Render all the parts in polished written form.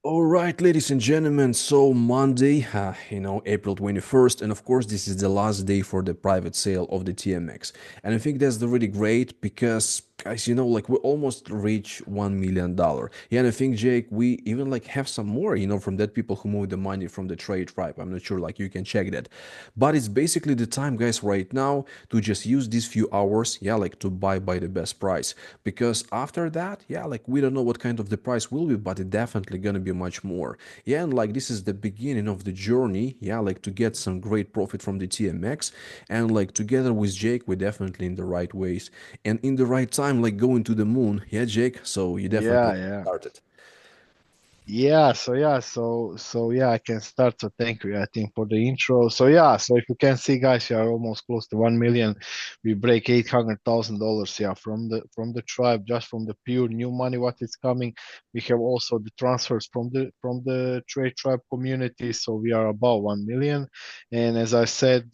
All right, ladies and gentlemen. So Monday, April 21st, and of course, this is the last day for the private sale of the TMX. And I think that's really great because, guys, like we almost reach $1 million. Yeah, and I think Jake, we even like have some more, from that people who moved the money from the trade tribe. I'm not sure, like you can check that, but it's basically the time, guys, right now to just use these few hours, yeah, like to buy by the best price. Because after that, yeah, like we don't know what kind of the price will be, but it definitely gonna be much more. Yeah, and like this is the beginning of the journey, yeah, like to get some great profit from the TMX. And like together with Jake, we're definitely in the right ways and in the right time, like going to the moon. Yeah, Jake, so you definitely Yeah, can yeah. start it. Yeah, I can start. So thank you, I think, for the intro. So if you can see, guys, we are almost close to 1 million. We break $800,000, yeah, from the tribe, just from the pure new money what is coming. We have also the transfers from the trade tribe community, so we are above 1 million. And as I said,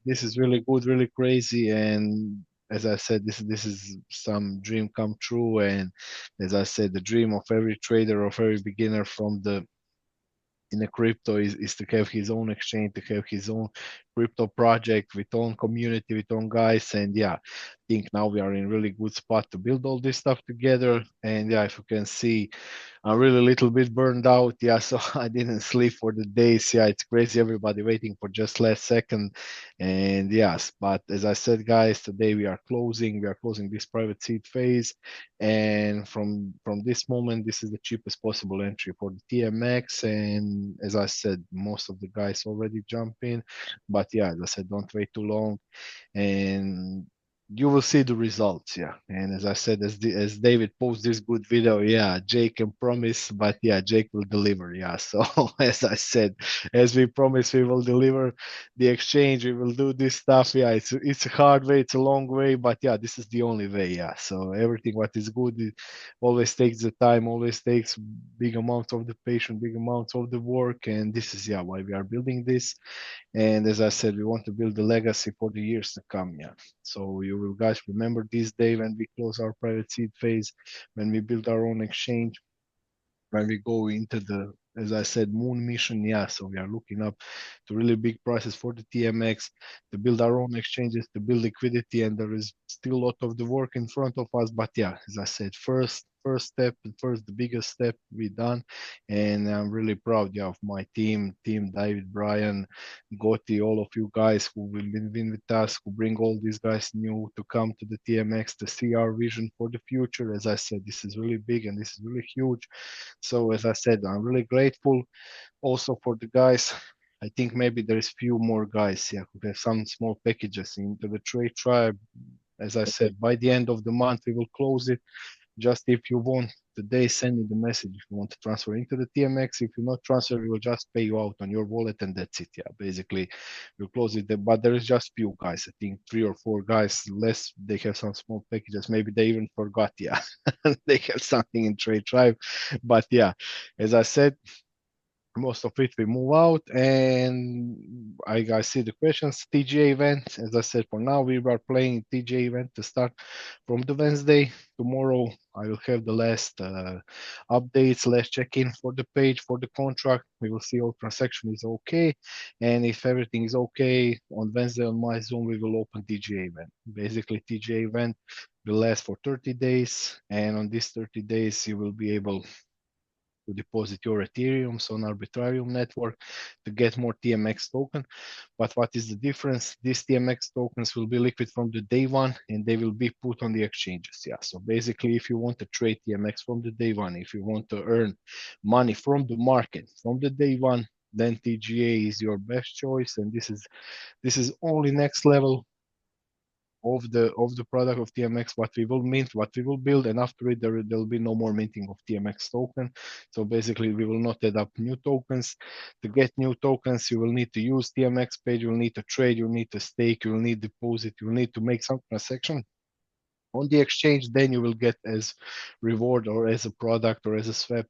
this is really good, really crazy, and as I said, this is some dream come true. And as I said, the dream of every trader, of every beginner from the in a crypto is to have his own exchange, to have his own crypto project with own community, with own guys. And yeah, I think now we are in really good spot to build all this stuff together. And yeah, if you can see, I'm really a little bit burned out. Yeah, so I didn't sleep for the days. Yeah, it's crazy. Everybody waiting for just last second. And yes, but as I said, guys, today we are closing. We are closing this private seed phase, and from this moment, this is the cheapest possible entry for the TMX. And as I said, most of the guys already jump in. But yeah, as I said, don't wait too long, and you will see the results. Yeah, and as I said, as David posts this good video, yeah, Jake can promise, but yeah, Jake will deliver. Yeah, so as I said, as we promise, we will deliver the exchange. We will do this stuff. Yeah, it's a hard way, it's a long way, but yeah, this is the only way. Yeah, so everything what is good, it always takes the time, always takes big amounts of the patience, big amounts of the work, and this is, yeah, why we are building this. And as I said, we want to build a legacy for the years to come. Yeah. So you will guys remember this day when we close our private seed phase, when we build our own exchange, when we go into the, as I said, moon mission. Yeah, so we are looking up to really big prices for the TMX to build our own exchanges, to build liquidity, and there is still a lot of the work in front of us. But yeah, as I said, first step, first the biggest step we done, and I'm really proud, yeah, of my team David, Brian, Gotti, all of you guys who will be with us, who bring all these guys new to come to the TMX to see our vision for the future. As I said, this is really big and this is really huge. So as I said, I'm really grateful also for the guys. I think maybe there is few more guys, yeah, who have some small packages into the trade tribe. As I Okay. said, by the end of the month we will close it. Just if you want today, send me the message if you want to transfer into the TMX. If you not transfer, we will just pay you out on your wallet, and that's it. Yeah, basically, we'll close it there. But there is just few guys. I think three or four guys less. They have some small packages. Maybe they even forgot. Yeah, they have something in Trade Tribe. But yeah, as I said, most of it we move out. And I see the questions. TGA event, as I said, for now we are playing TGA event to start from the Wednesday. Tomorrow I will have the last updates, last check-in for the page, for the contract. We will see all transaction is okay, and if everything is okay on Wednesday on my Zoom, we will open TGA event. Basically, TGA event will last for 30 days, and on these 30 days you will be able to deposit your Ethereum on Arbitrarium network to get more TMX token. But what is the difference? These TMX tokens will be liquid from the day one and they will be put on the exchanges. Yeah. So basically, if you want to trade TMX from the day one, if you want to earn money from the market from the day one, then TGA is your best choice. And this is only next level of the product of TMX, what we will mint, what we will build, and after it there will be no more minting of TMX token. So basically, we will not add up new tokens. To get new tokens, you will need to use TMX page. You'll need to trade. You'll need to stake. You'll need deposit. You'll need to make some transaction on the exchange. Then you will get as reward or as a product or as a swap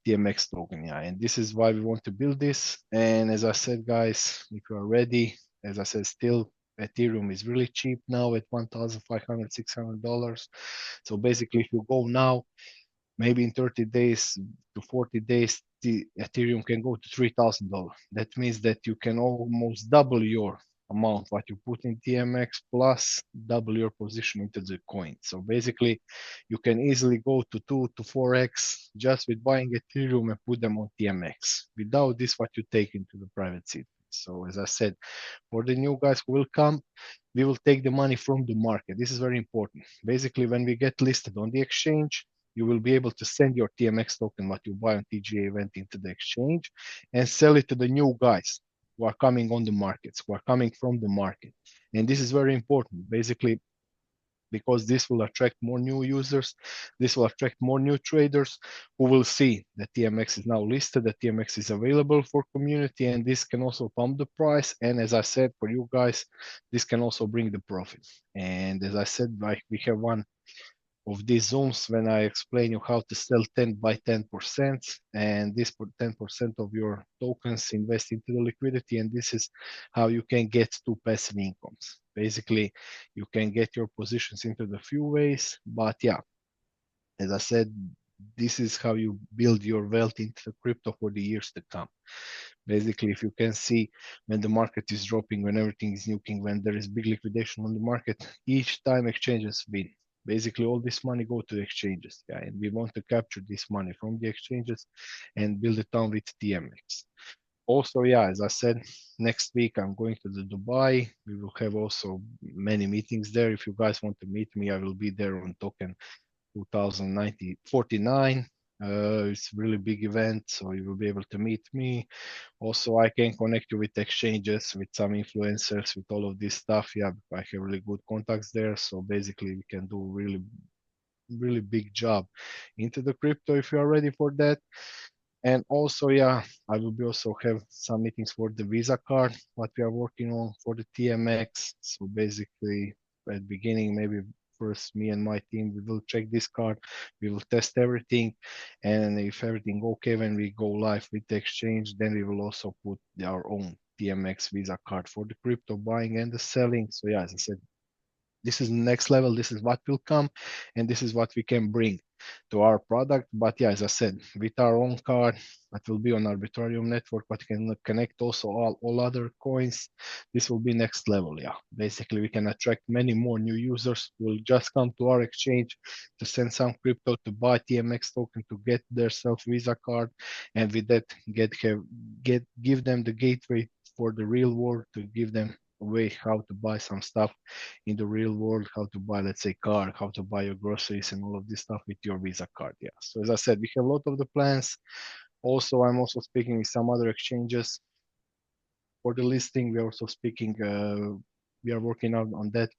TMX token. Yeah, and this is why we want to build this. And as I said, guys, if you are ready, as I said, still Ethereum is really cheap now at $1,500, $600. So basically, if you go now, maybe in 30 days to 40 days, the Ethereum can go to $3,000. That means that you can almost double your amount what you put in TMX plus double your position into the coin. So basically, you can easily go to 2 to 4x just with buying Ethereum and put them on TMX. Without this, what you take into the private seed. So as I said, for the new guys who will come, we will take the money from the market. This is very important. Basically, when we get listed on the exchange, you will be able to send your TMX token, what you buy on TGA event, into the exchange and sell it to the new guys who are coming on the markets, who are coming from the market. And this is very important. Basically, because this will attract more new users. This will attract more new traders who will see that TMX is now listed, that TMX is available for community, and this can also pump the price. And as I said, for you guys, this can also bring the profit. And as I said, like we have one of these zooms when I explain you how to sell 10 by 10%, and this 10% of your tokens invest into the liquidity, and this is how you can get two passive incomes. Basically, you can get your positions into the few ways, but yeah, as I said, this is how you build your wealth into the crypto for the years to come. Basically, if you can see when the market is dropping, when everything is nuking, when there is big liquidation on the market, each time exchanges win. Basically, all this money go to the exchanges, yeah, and we want to capture this money from the exchanges and build it on with TMX. Also, yeah, as I said, next week I'm going to the Dubai. We will have also many meetings there. If you guys want to meet me, I will be there on token 2049. It's a really big event, so you will be able to meet me. Also, I can connect you with exchanges, with some influencers, with all of this stuff. Yeah, I have really good contacts there. So basically, we can do really, really big job into the crypto if you are ready for that. And also, yeah, I will be also have some meetings for the Visa card, what we are working on for the TMX. So basically, at the beginning, maybe first me and my team, we will check this card, we will test everything, and if everything okay when we go live with the exchange, then we will also put our own TMX Visa card for the crypto buying and the selling. So yeah, as I said, this is the next level, this is what will come, and this is what we can bring to our product. But yeah, as I said, with our own card that will be on Arbitrarium network, but can connect also all other coins, this will be next level. Yeah, basically we can attract many more new users who will just come to our exchange to send some crypto, to buy TMX token, to get their self Visa card, and with that give them the gateway for the real world, to give them a way how to buy some stuff in the real world, how to buy, let's say, car, how to buy your groceries and all of this stuff with your Visa card. Yeah. So as I said, we have a lot of the plans. Also, I'm also speaking with some other exchanges for the listing. We are also speaking, we are working on that,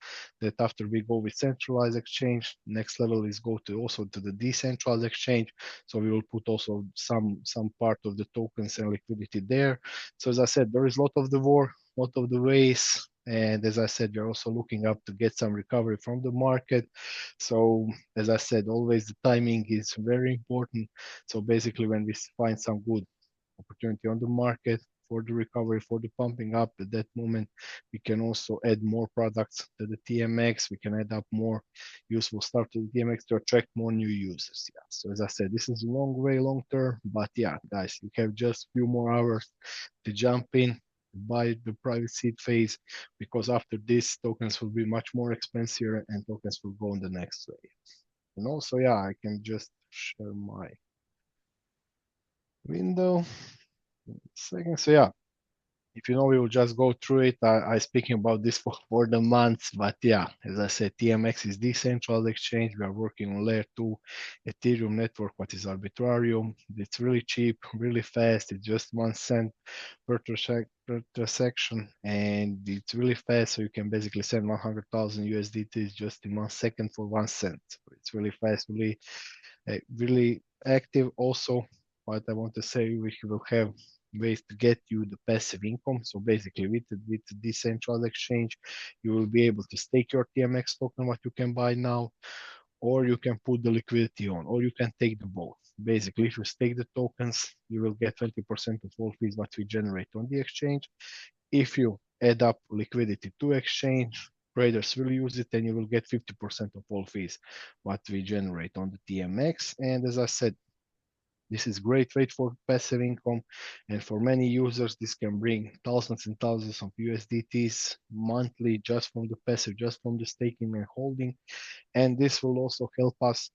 that after we go with centralized exchange, next level is go to also to the decentralized exchange. So we will put also some part of the tokens and liquidity there. So as I said, there is a lot of the war, lot of the ways. And as I said, we're also looking up to get some recovery from the market. So as I said, always the timing is very important. So basically, when we find some good opportunity on the market for the recovery, for the pumping up. At that moment, we can also add more products to the TMX. We can add up more useful stuff to the TMX to attract more new users. Yeah. So as I said, this is a long way, long term, but yeah, guys, you have just a few more hours to jump in, buy the private seed phase, because after this, tokens will be much more expensive and tokens will go on the next way. And also, yeah, I can just share my window. Second, so yeah, if you know, we will just go through it. I speaking about this for the months, but yeah, as I said, TMX is decentralized exchange. We are working on layer 2 Ethereum network, what is Arbitrarium. It's really cheap, really fast. It's just 1 cent per transaction, and it's really fast. So you can basically send 100,000 USDT just in 1 second for 1 cent. So it's really fast, really active. Also, what I want to say, we will have ways to get you the passive income. So basically, with the decentralized exchange, you will be able to stake your TMX token, what you can buy now, or you can put the liquidity on, or you can take the both. Basically, if you stake the tokens, you will get 20% of all fees what we generate on the exchange. If you add up liquidity to exchange, Traders will use it, and you will get 50% of all fees what we generate on the TMX. And as I said, this is great rate for passive income, and for many users, this can bring thousands and thousands of USDTs monthly just from the passive, just from the staking and holding. And this will also help us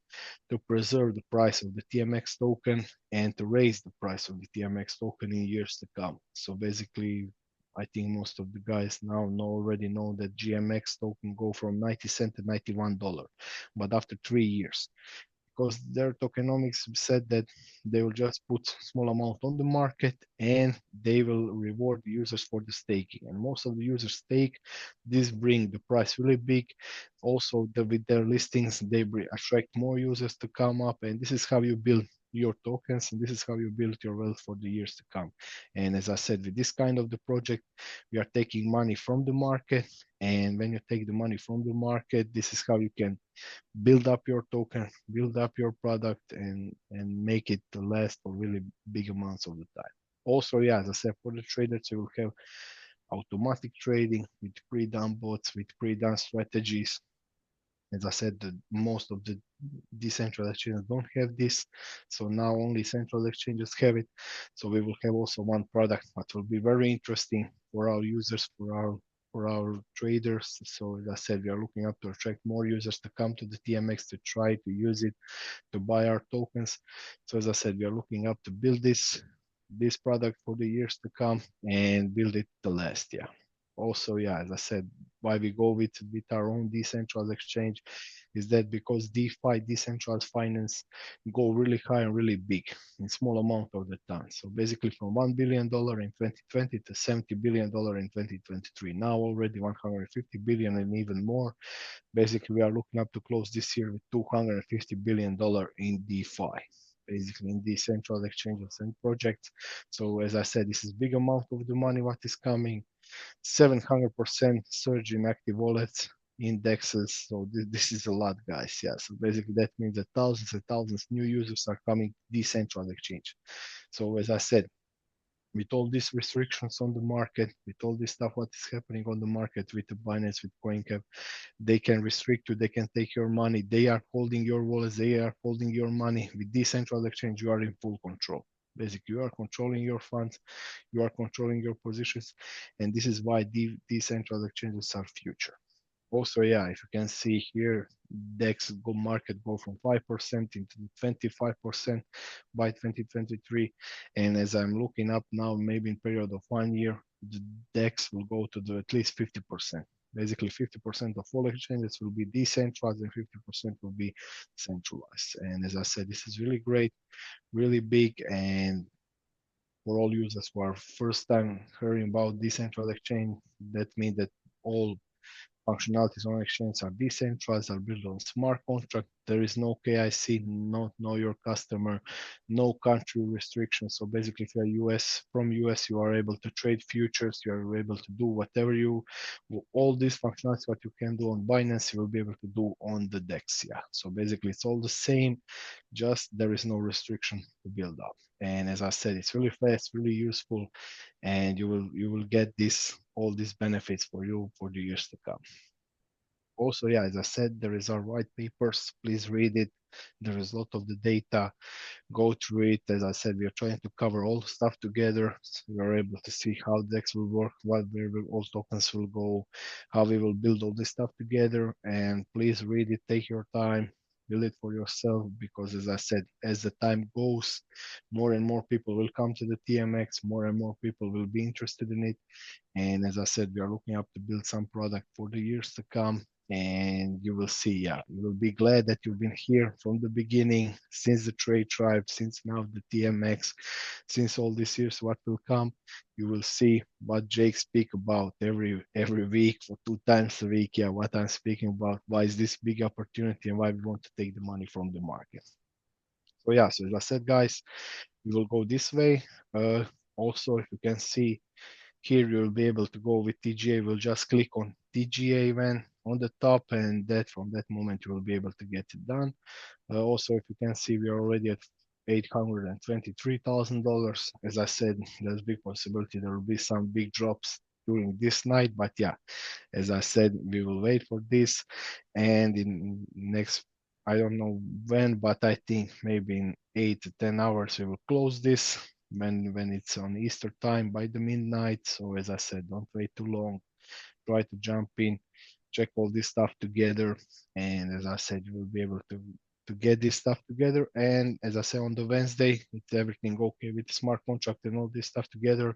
to preserve the price of the TMX token and to raise the price of the TMX token in years to come. So basically, I think most of the guys now already know that GMX token go from 90 cent to $91, but after 3 years, because their tokenomics said that they will just put small amount on the market and they will reward the users for the staking. And most of the users stake. This bring the price really big. Also, with their listings, they attract more users to come up, and this is how you build your tokens, and this is how you build your wealth for the years to come. And as I said, with this kind of the project, we are taking money from the market, and when you take the money from the market, this is how you can build up your token, build up your product, and make it to last for really big amounts of the time. Also, yeah, as I said, for the traders, you will have automatic trading with pre-done bots, with pre-done strategies. As I said, most of the decentralized exchanges don't have this, so now only central exchanges have it. So we will have also one product that will be very interesting for our users, for our traders. So as I said, we are looking up to attract more users to come to the TMX to try to use it to buy our tokens. So as I said, we are looking up to build this product for the years to come and build it to last. Yeah. Also, yeah, as I said, why we go with our own decentralized exchange is that because DeFi, decentralized finance, go really high and really big in small amount of the time. So basically from $1 billion in 2020 to $70 billion in 2023. Now already 150 billion and even more. Basically, we are looking up to close this year with $250 billion in DeFi, basically in decentralized exchanges and projects. So as I said, this is big amount of the money what is coming. 700% surge in active wallets, indexes. So this is a lot, guys. Yeah. So basically that means that thousands and thousands new users are coming decentralized exchange. So as I said, with all these restrictions on the market, with all this stuff what is happening on the market with the Binance, with CoinCap, they can restrict you, they can take your money, they are holding your wallets, they are holding your money. With decentralized exchange, you are in full control. Basically, you are controlling your funds, you are controlling your positions, and this is why decentralized exchanges are future. Also, yeah, if you can see here, DEX go market go from 5% into 25% by 2023. And as I'm looking up now, maybe in period of 1 year, the DEX will go to the at least 50%. Basically, 50% of all exchanges will be decentralized and 50% will be centralized. And as I said, this is really great, really big, and for all users who are first time hearing about decentralized exchange, that means that all functionalities on exchange are decentralized, are built on smart contract. There is no KIC, no know your customer, no country restrictions. So basically, if you're US from US, you are able to trade futures. You are able to do whatever you, all these functionalities what you can do on Binance, you will be able to do on the DEX. Yeah. So basically, it's all the same. Just there is no restriction to build up. And as I said, it's really fast, really useful, and you will get this all these benefits for you for the years to come. Also, yeah, as I said, there is our white papers. Please read it. There is a lot of the data. Go through it. As I said, we are trying to cover all the stuff together. So we are able to see how DEX will work, what where all tokens will go, how we will build all this stuff together. And please read it. Take your time. Build it for yourself because, as I said, as the time goes, more and more people will come to the TMX. More and more people will be interested in it. And as I said, we are looking up to build some product for the years to come. And you will see, yeah, you will be glad that you've been here from the beginning, since the trade tribe, since now the TMX, since all these years, what will come. You will see what Jake speak about every week for 2 times a week. Yeah, what I'm speaking about, why is this big opportunity and why we want to take the money from the market. So yeah, so as I said, guys, we will go this way. Also, if you can see here, you'll be able to go with TGA. We'll just click on TGA event on the top, and that from that moment you will be able to get it done. Also, if you can see, we are already at $823,000. As I said, there's big possibility there will be some big drops during this night. But yeah, as I said, we will wait for this, and in next, I don't know when, but I think maybe in 8 to 10 hours we will close this when it's on Easter time by the midnight. So as I said, don't wait too long. Try to jump in, check all this stuff together, and as I said, you will be able to get this stuff together. And as I said, on the Wednesday, it's everything okay with the smart contract and all this stuff together.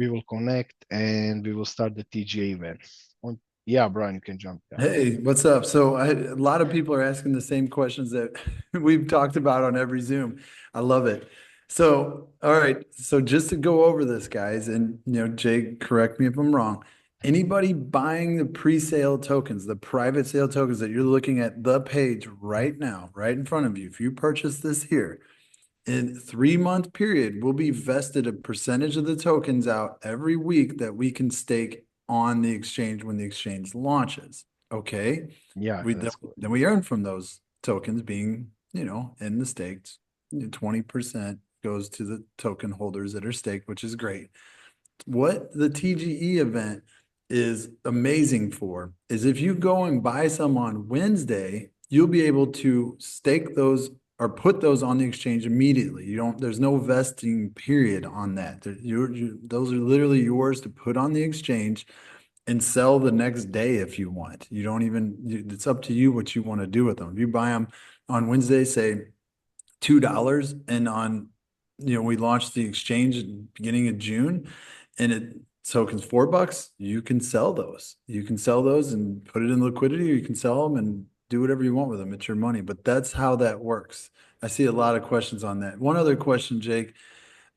We will connect and we will start the TGA event. On, yeah, Brian, you can jump. Yeah. Hey, what's up? A lot of people are asking the same questions that we've talked about on every Zoom. I love it. So, all right. So just to go over this, guys, and Jake, correct me if I'm wrong. Anybody buying the pre-sale tokens, the private sale tokens that you're looking at the page right now, right in front of you, if you purchase this here, in 3 month period, we'll be vested a percentage of the tokens out every week that we can stake on the exchange when the exchange launches. Okay. Yeah, We that's good. then we earn from those tokens being, in the stakes. 20% goes to the token holders that are staked, which is great. What the TGE event is amazing for is if you go and buy some on Wednesday, you'll be able to stake those or put those on the exchange immediately. There's no vesting period on that. Those are literally yours to put on the exchange and sell the next day if you want. You don't even, it's up to you what you want to do with them. If you buy them on Wednesday, say $2, and we launched the exchange at the beginning of June, and it tokens $4, you can sell those. You can sell those and put it in liquidity, or you can sell them and do whatever you want with them. It's your money, but that's how that works. I see a lot of questions on that. One other question, Jake.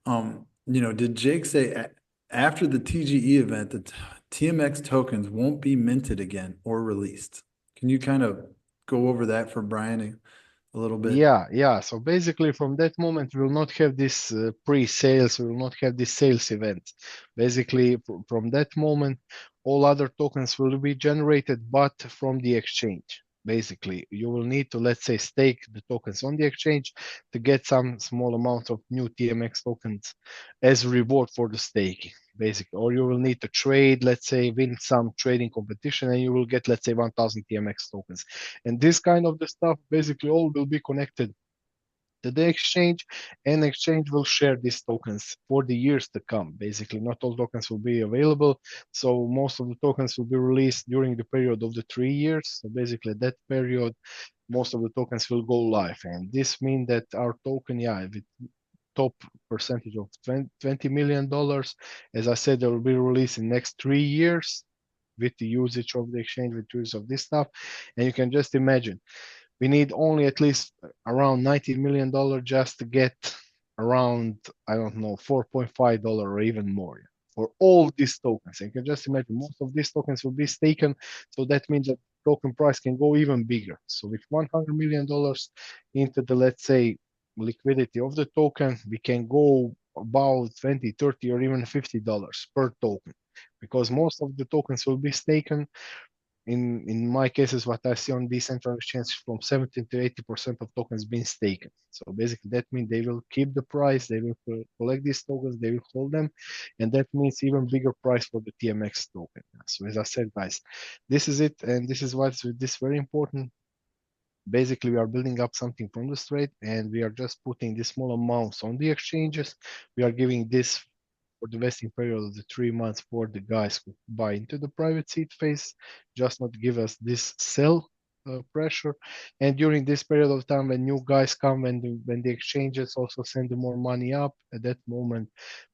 Did Jake say after the TGE event, the TMX tokens won't be minted again or released? Can you kind of go over that for Brian a little bit? Yeah, yeah. So basically, from that moment, we will not have this pre-sales. We will not have this sales event. Basically, from that moment, all other tokens will be generated, but from the exchange. Basically, you will need to, let's say, stake the tokens on the exchange to get some small amount of new TMX tokens as reward for the staking. Basically, or you will need to trade, let's say, win some trading competition, and you will get, let's say, 1,000 TMX tokens. And this kind of the stuff basically all will be connected to the exchange, and exchange will share these tokens for the years to come. Basically, not all tokens will be available, so most of the tokens will be released during the period of the 3 years. So basically, that period, most of the tokens will go live, and this means that our token, yeah, with top percentage of $20 million, as I said, they will be released in next 3 years with the usage of the exchange, with use of this stuff. And you can just imagine, we need only at least around $90 million just to get around, I don't know, $4.5 or even more for all these tokens. And you can just imagine most of these tokens will be staken. So that means that token price can go even bigger. So with $100 million into the, let's say, liquidity of the token, we can go about 20, 30, or even $50 per token, because most of the tokens will be staken. In my cases, what I see on decentralized exchange, from 70 to 80% of tokens being staken. So basically, that means they will keep the price, they will collect these tokens, they will hold them, and that means even bigger price for the TMX token. So as I said, guys, this is it, and this is what's this very important. Basically, we are building up something from the straight, and we are just putting these small amounts on the exchanges. We are giving this for the vesting period of the 3 months for the guys who buy into the private seed phase, just not give us this sell pressure. And during this period of time, when new guys come, when the exchanges also send more money up, at that moment,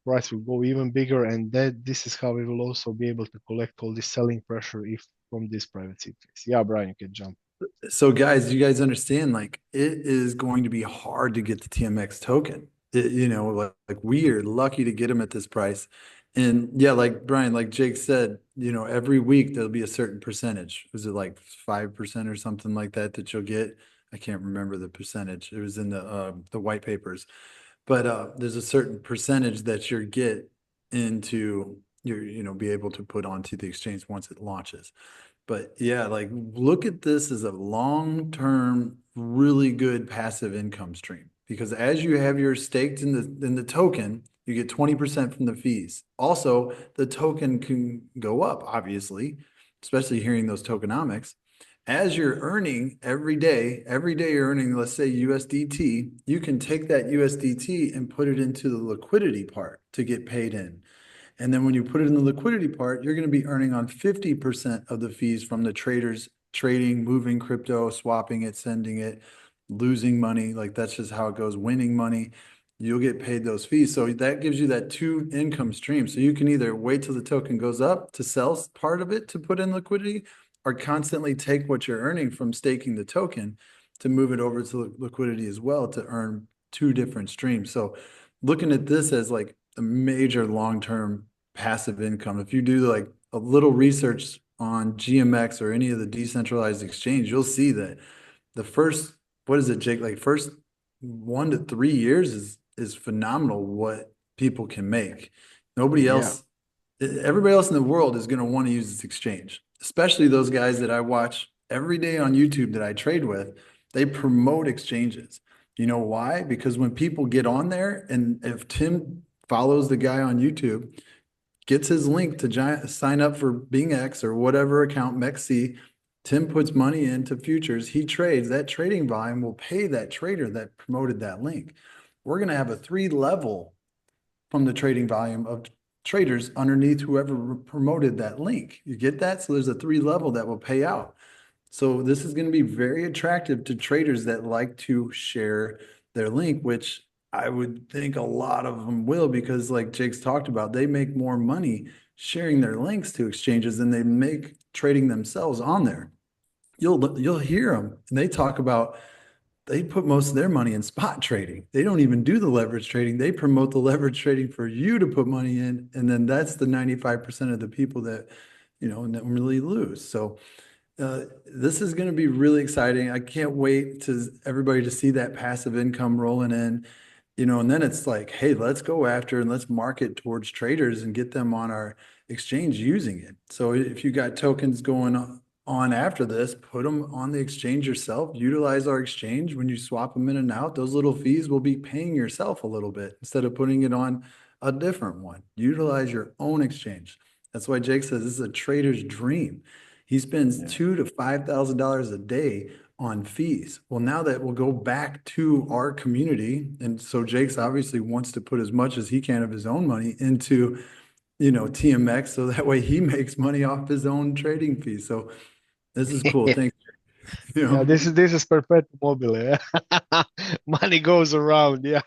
price will go even bigger, and that this is how we will also be able to collect all this selling pressure if from this private seed phase. Yeah, Brian, you can jump. So guys, you guys understand, like it is going to be hard to get the TMX token. Like we are lucky to get them at this price. And yeah, like Brian, like Jake said, every week there'll be a certain percentage. Was it like 5% or something like that that you'll get? I can't remember the percentage. It was in the white papers. But there's a certain percentage that you get into be able to put onto the exchange once it launches. But yeah, like look at this as a long-term, really good passive income stream. Because as you have your staked in the token, You get 20% from the fees. Also, the token can go up, obviously, especially hearing those tokenomics. As you're earning every day you're earning, let's say USDT, you can take that USDT and put it into the liquidity part to get paid in. And then when you put it in the liquidity part, you're going to be earning on 50% of the fees from the traders trading, moving crypto, swapping it, sending it, losing money. Like that's just how it goes, winning money. You'll get paid those fees. So that gives you that two income stream. So you can either wait till the token goes up to sell part of it to put in liquidity, or constantly take what you're earning from staking the token to move it over to liquidity as well to earn two different streams. So looking at this as like a major long-term passive income. If you do like a little research on GMX or any of the decentralized exchange, you'll see that the first, what is it, Jake? Like first 1 to 3 years is phenomenal what people can make. Nobody Yeah. else, everybody else in the world is going to want to use this exchange, especially those guys that I watch every day on YouTube that I trade with. They promote exchanges. You know why? Because when people get on there, and if Tim follows the guy on YouTube, gets his link to sign up for Bing X or whatever account MEXC. Tim puts money into futures. He trades. That trading volume will pay that trader that promoted that link. We're going to have a three level from the trading volume of traders underneath whoever promoted that link. You get that? So there's a three level that will pay out. So this is going to be very attractive to traders that like to share their link, which I would think a lot of them will, because like Jake's talked about, they make more money sharing their links to exchanges than they make trading themselves on there. You'll hear them and they talk about they put most of their money in spot trading. They don't even do the leverage trading. They promote the leverage trading for you to put money in, and then that's the 95% of the people that normally lose. So this is going to be really exciting. I can't wait to everybody to see that passive income rolling in, and then it's like, hey, let's go after and let's market towards traders and get them on our exchange using it. So if you got tokens going on after this, put them on the exchange yourself, utilize our exchange. When you swap them in and out, those little fees will be paying yourself a little bit instead of putting it on a different one. Utilize your own exchange. That's why Jake says this is a trader's dream. He spends Yeah. $2,000 to $5,000 a day on fees. Well, now that will go back to our community. And so Jake's obviously wants to put as much as he can of his own money into, TMX. So that way he makes money off his own trading fees. So this is cool. Thanks. You Yeah, know, this is perpetual mobile. Yeah. Money goes around. Yeah.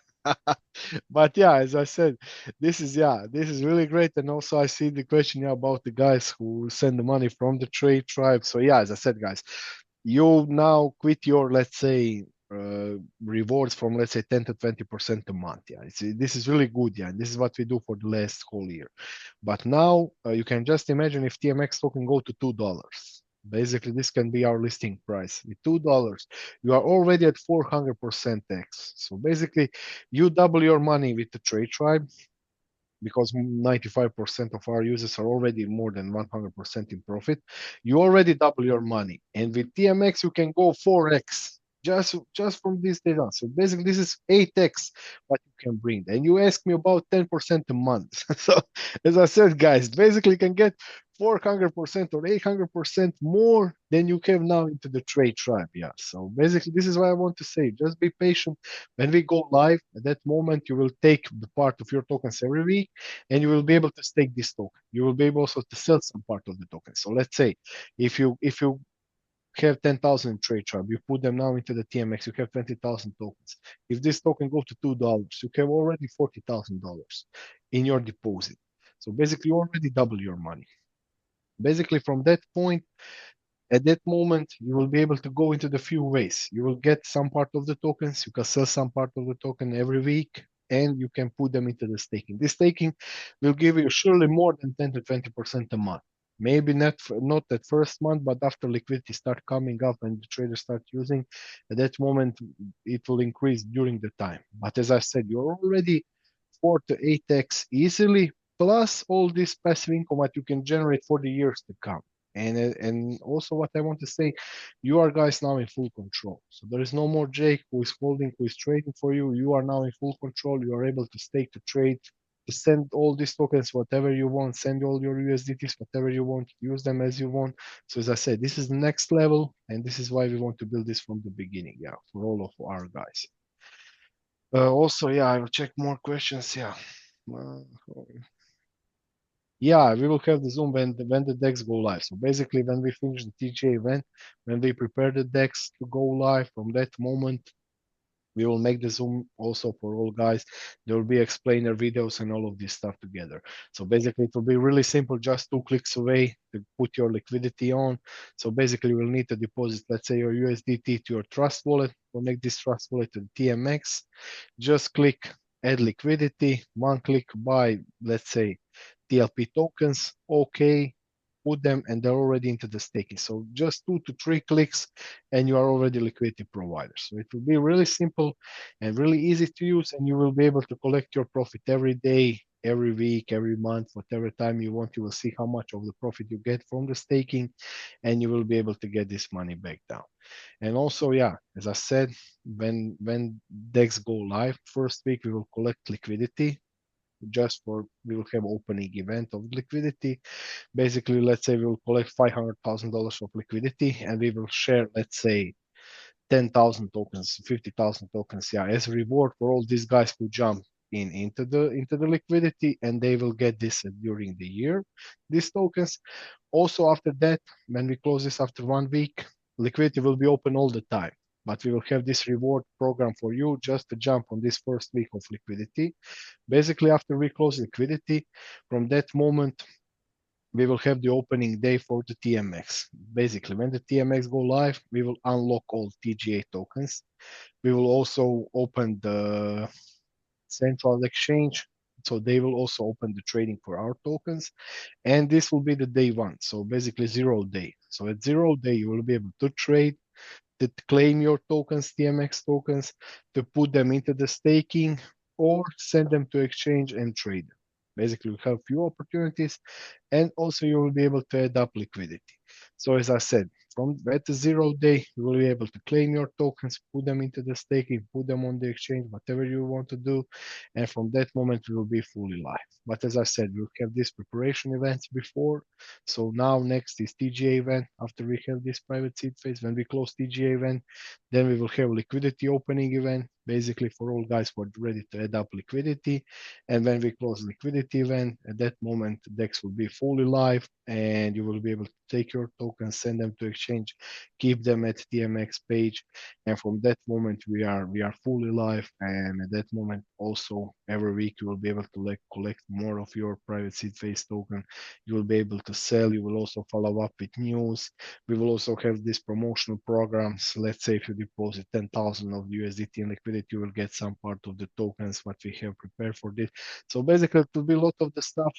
But yeah, as I said, this is really great. And also I see the question, yeah, about the guys who send the money from the trade tribe. So yeah, as I said, guys, you now quit your, let's say, rewards from, let's say, 10 to 20% a month. Yeah, this is really good. Yeah, and this is what we do for the last whole year. But now you can just imagine if TMX token go to $2. Basically, this can be our listing price. With $2, you are already at 400% tax. So basically, you double your money with the trade tribe, because 95% of our users are already more than 100% in profit. You already double your money. And with TMX, you can go 4x just from this data. So basically, this is 8x what you can bring. And you ask me about 10% a month. So as I said, guys, basically you can get 400% or 800% more than you have now into the trade tribe. Yeah. So basically, this is what I want to say. Just be patient. When we go live, at that moment, you will take the part of your tokens every week, and you will be able to stake this token. You will be able also to sell some part of the token. So let's say if you have 10,000 in trade tribe, you put them now into the TMX, you have 20,000 tokens. If this token goes to $2, you have already $40,000 in your deposit. So basically, you already double your money. Basically, from that point, at that moment, you will be able to go into the few ways. You will get some part of the tokens, you can sell some part of the token every week, and you can put them into the staking. This staking will give you surely more than 10 to 20% a month. Maybe not that first month, but after liquidity start coming up and the traders start using, at that moment it will increase during the time. But as I said, you're already 4 to 8x easily, plus all this passive income that you can generate for the years to come. And also what I want to say, you are guys now in full control. So there is no more Jake who is holding, who is trading for you. You are now in full control. You are able to stake to trade to send all these tokens, whatever you want, send all your USDTs, whatever you want, use them as you want. So as I said, this is the next level, and this is why we want to build this from the beginning, yeah, for all of our guys. Also, yeah, I will check more questions, yeah. Uh, yeah, we will have the Zoom when the decks go live. So basically, when we finish the TGA event, when we prepare the decks to go live, from that moment, we will make the Zoom also for all guys. There will be explainer videos and all of this stuff together. So basically, it will be really simple, just 2 clicks away to put your liquidity on. So basically, we'll need to deposit, let's say, your USDT to your Trust wallet, connect this Trust wallet to the TMX. Just click add liquidity, 1 click buy, let's say, TLP tokens, okay, put them, and they're already into the staking. So just 2 to 3 clicks and you are already liquidity provider. So it will be really simple and really easy to use, and you will be able to collect your profit every day, every week, every month, whatever time you want. You will see how much of the profit you get from the staking, and you will be able to get this money back down. And also, yeah, as I said, when DEX go live, first week we will collect liquidity. Just for we will have opening event of liquidity. Basically, let's say we will collect $500,000 of liquidity, and we will share, let's say, 10,000 tokens, 50,000 tokens, yeah, as a reward for all these guys who jump into the liquidity, and they will get this during the year, these tokens. Also, after that, when we close this after 1 week, liquidity will be open all the time. But we will have this reward program for you just to jump on this first week of liquidity. Basically, after we close liquidity, from that moment, we will have the opening day for the TMX. Basically, when the TMX go live, we will unlock all TGA tokens. We will also open the central exchange, so they will also open the trading for our tokens. And this will be the day one, so basically 0 day. So at 0 day, you will be able to trade, to claim your tokens, TMX tokens, to put them into the staking, or send them to exchange and trade them. Basically, we have few opportunities, and also you will be able to add up liquidity. So as I said, from at the 0 day, you will be able to claim your tokens, put them into the staking, put them on the exchange, whatever you want to do, and from that moment we will be fully live. But as I said, we'll have these preparation events before. So now next is TGA event. After we have this private seed phase, when we close TGA event, then we will have liquidity opening event, basically for all guys who are ready to add up liquidity. And when we close liquidity event, at that moment, DEX will be fully live, and you will be able to take your tokens, send them to exchange, keep them at TMX page. And from that moment, we are fully live. And at that moment, also every week you will be able to collect more of your private seed phase token. You will be able to sell. You will also follow up with news. We will also have these promotional programs. Let's say if you deposit 10,000 of USDT in liquidity, you will get some part of the tokens what we have prepared for this. So basically, it will be a lot of the stuff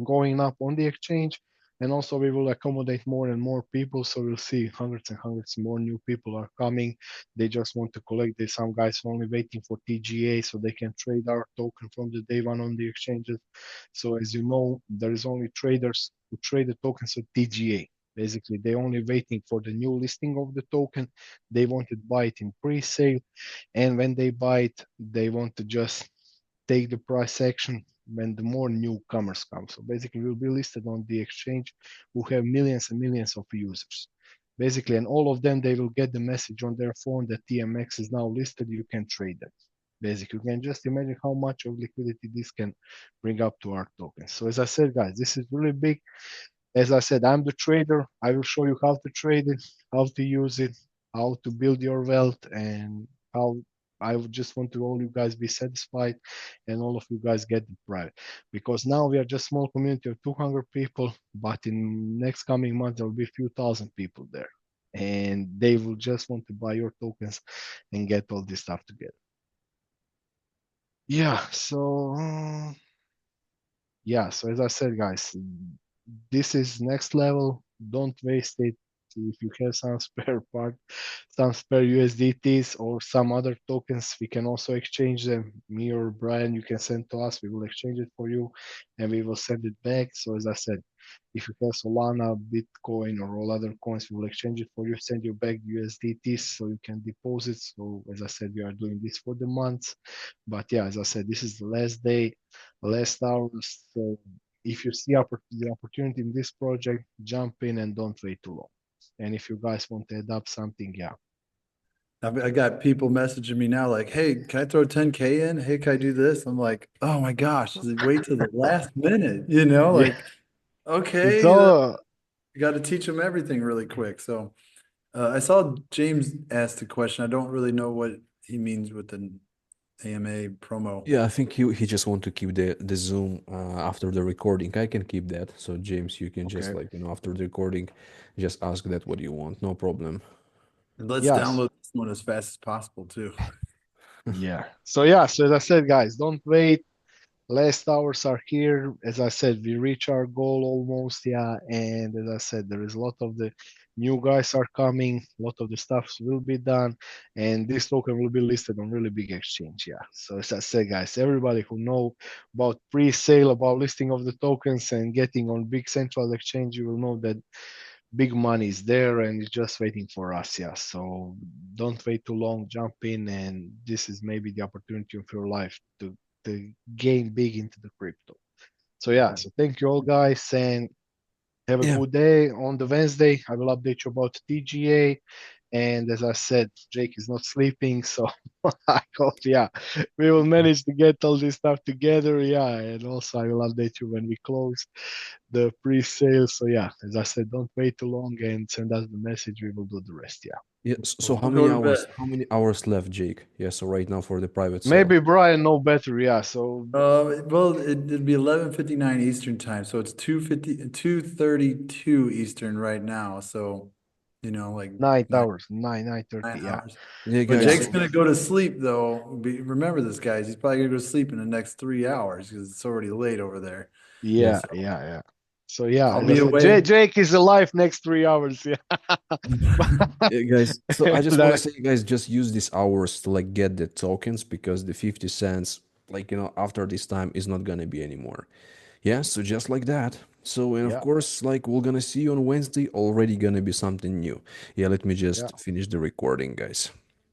going up on the exchange. And also we will accommodate more and more people. So we'll see hundreds and hundreds more new people are coming. They just want to collect this. Some guys are only waiting for TGA so they can trade our token from the day one on the exchanges. So as you know, there is only traders who trade the tokens at TGA. Basically, they only waiting for the new listing of the token. They want to buy it in pre-sale. And when they buy it, they want to just take the price action when the more newcomers come. So basically, we'll be listed on the exchange who have millions and millions of users. Basically, and all of them, they will get the message on their phone that TMX is now listed. You can trade them. Basically, you can just imagine how much of liquidity this can bring up to our tokens. So as I said, guys, this is really big. As I said, I'm the trader. I will show you how to trade it, how to use it, how to build your wealth, and how I would just want to all you guys be satisfied and all of you guys get the private. Because now we are just small community of 200 people, but in next coming month there will be a few thousand people there. And they will just want to buy your tokens and get all this stuff together. Yeah, so as I said, guys, this is next level. Don't waste it. if you have some spare part, some spare USDTs or some other tokens, we can also exchange them. Me or Brian, you can send to us. We will exchange it for you, and we will send it back. So as I said, if you have Solana, Bitcoin, or all other coins, we will exchange it for you, send you back USDTs so you can deposit. So as I said, we are doing this for the month. But yeah, as I said, this is the last day, last hours. So if you see the opportunity in this project, jump in and don't wait too long. And if you guys want to add up something, yeah, I got people messaging me now like, hey, can I throw 10K in? Hey, can I do this? I'm like, oh my gosh, wait till the last minute, yeah, like, it's okay, all you got to teach them everything really quick. So I saw James asked a question. I don't really know what he means with an AMA promo. Yeah, I think he just want to keep the Zoom after the recording. I can keep that. So James, you can just okay. like, after the recording, just ask that what you want. No problem. And let's Yes, download this one as fast as possible too. yeah. So yeah, so as I said, guys, don't wait. Last hours are here. As I said, we reach our goal almost, yeah. And as I said, there is a lot of the new guys are coming, a lot of the stuff will be done, and this token will be listed on really big exchange, yeah. So as I said, guys, everybody who know about pre-sale, about listing of the tokens and getting on big central exchange, you will know that big money is there and it's just waiting for us, yeah. So don't wait too long, jump in, and this is maybe the opportunity of your life to gain big into the crypto. So yeah, so thank you all guys and have a Yeah. good day. On the Wednesday, I will update you about TGA. And as I said, Jake is not sleeping, so I hope, yeah, we will manage to get all this stuff together. Yeah, and also I will update you when we close the pre-sale. So yeah, as I said, don't wait too long and send us the message. We will do the rest. Yeah. Yeah. So Well, how we'll many go to hours? bed. How many hours left, Jake? Yeah. So right now for the private sale. Maybe Brian know better. Yeah. So Well, it'd be 11:59 Eastern time, so it's 2:32 Eastern right now. So, like 9 hours, 9:30. nine Yeah. hours. Yeah, So But yeah. Jake's guys. gonna go to sleep though. Remember this, guys. He's probably gonna go to sleep in the next 3 hours because it's already late over there. Yeah. Yes. So Yeah. Yeah. So yeah, I'll as I be said, away. Jake is alive next 3 hours. Yeah. Yeah, guys. So I just And want to say, you guys, just use these hours to like get the tokens because the 50 cents, like, after this time is not gonna be anymore. Yeah, so just like that. So, and of yeah. course, like we're gonna see you on Wednesday, already gonna be something new. Yeah, let me Yeah. just finish the recording, guys.